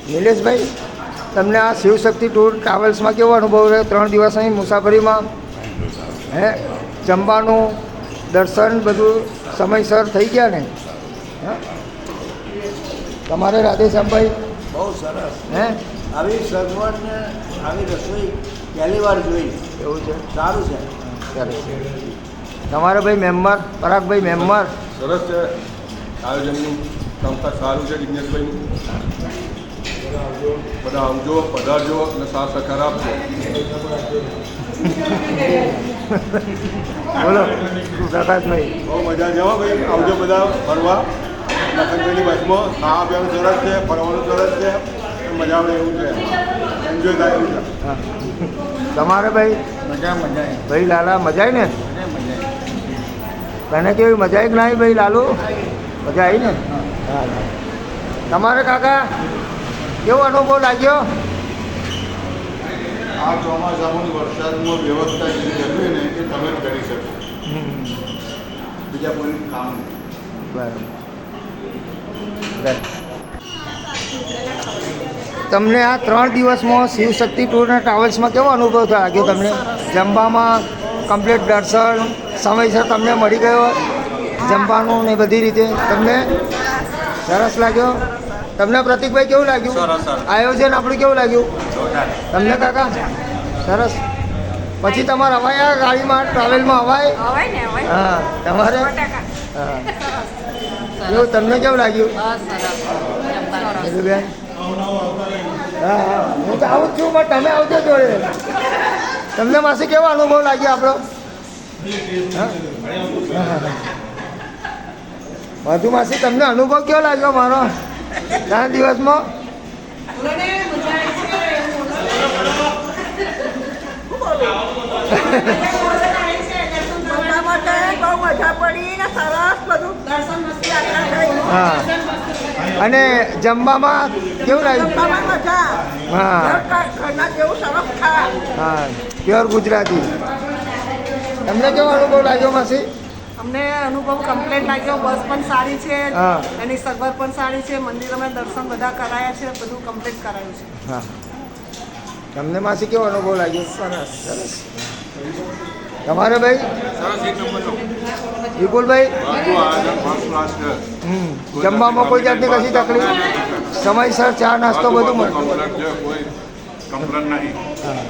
નિલેશભાઈ, તમને આ શિવશક્તિ ટૂર ટ્રાવેલ્સમાં કેવો અનુભવ રહ્યો 3 દિવસની મુસાફરીમાં? હે, જમવાનું, દર્શન બધું સમયસર થઈ ગયા ને? તમારે રાધેશ્યામભાઈ? બહુ સરસ. હે, આવી સગવડ ને આવી રસોઈ પહેલી વાર જોઈ. એવું છે? સારું છે. સરસ. તમારે ભાઈ મેમ્બર પરાગભાઈ મેમ્બર? સરસ છે. આયોજનનું કામકાજ સારું છે જિજ્ઞેશભાઈનું. બધા આવજો, પધારજો અને સાથ સહકાર આપજો. બોલો પ્રકાશભાઈ. બહુ મજા છે હો ભાઈ. આવજો બધા ફરવા. લખનભાઈની બસમાં ખાવા પીવાનું સરસ છે, ફરવાનું સરસ છે, મજા આવે એવું છે, એન્જોય થાય એવું છે. હા, તમારે ભાઈ? મજા ભાઈ લાલા મજા આવી ને? મજા તને કેવી મજા આવી કે નહીં ભાઈ લાલુ? મજા આવી ને? હા. તમારે કાકા કેવો અનુભવ લાગ્યો? આ ચોમાસામાં વરસાદમાં વ્યવસ્થા જે કરવી ને એ તમે જ કરી શકો. બીજા કોઈ કામ નહીં. બરાબર. તમને આ 3 દિવસમાં શિવશક્તિ ટૂર અને ટ્રાવેલ્સમાં કેવો અનુભવ લાગ્યો તમને? જમવામાં કમ્પ્લીટ દર્શન સમયસર તમને મળી ગયો, જમવાનું ને બધી રીતે તમને સરસ લાગ્યો? તમને પ્રતિકભાઈ કેવું લાગ્યું? આયોજન આપણું કેવું લાગ્યું તમને કાકા? સરસ. પછી તમારે અવાય ગાડીમાં ટ્રાવેલમાં અવાય? હા. તમારે? હા. એવું તમને કેવું લાગ્યું? બેન? હા હા, હું તો આવું જ છું, પણ તમે આવજો જોડે. તમને માસી કેવો અનુભવ લાગ્યો આપણો? વધુ માસી તમને અનુભવ કેવો લાગ્યો મારો 3 દિવસમાં? હા. અને જમવામાં કેવું લાગ્યું? હા હા, પ્યોર ગુજરાતી. તમને કેવો અનુભવ લાગ્યો માસી? અમને અનુભવ કમ્પ્લેટ લાગ્યો. બસ પણ સારી છે, હા. એની સગવડ પણ સારી છે, મંદિરોમાં દર્શન બધા કરાયા છે, બધું કમ્પ્લીટ કરાયું છે. હા. તમને માસી કેવો અનુભવ લાગ્યો? સરસ. સરસ. તમારે ભાઈ? વિપુલભાઈ? જમવામાં કોઈ જાતની કશી તકલીફ? સમયસર ચા નાસ્તો બધું મળે? કોઈ કમ્પ્લેન નહીં. હા.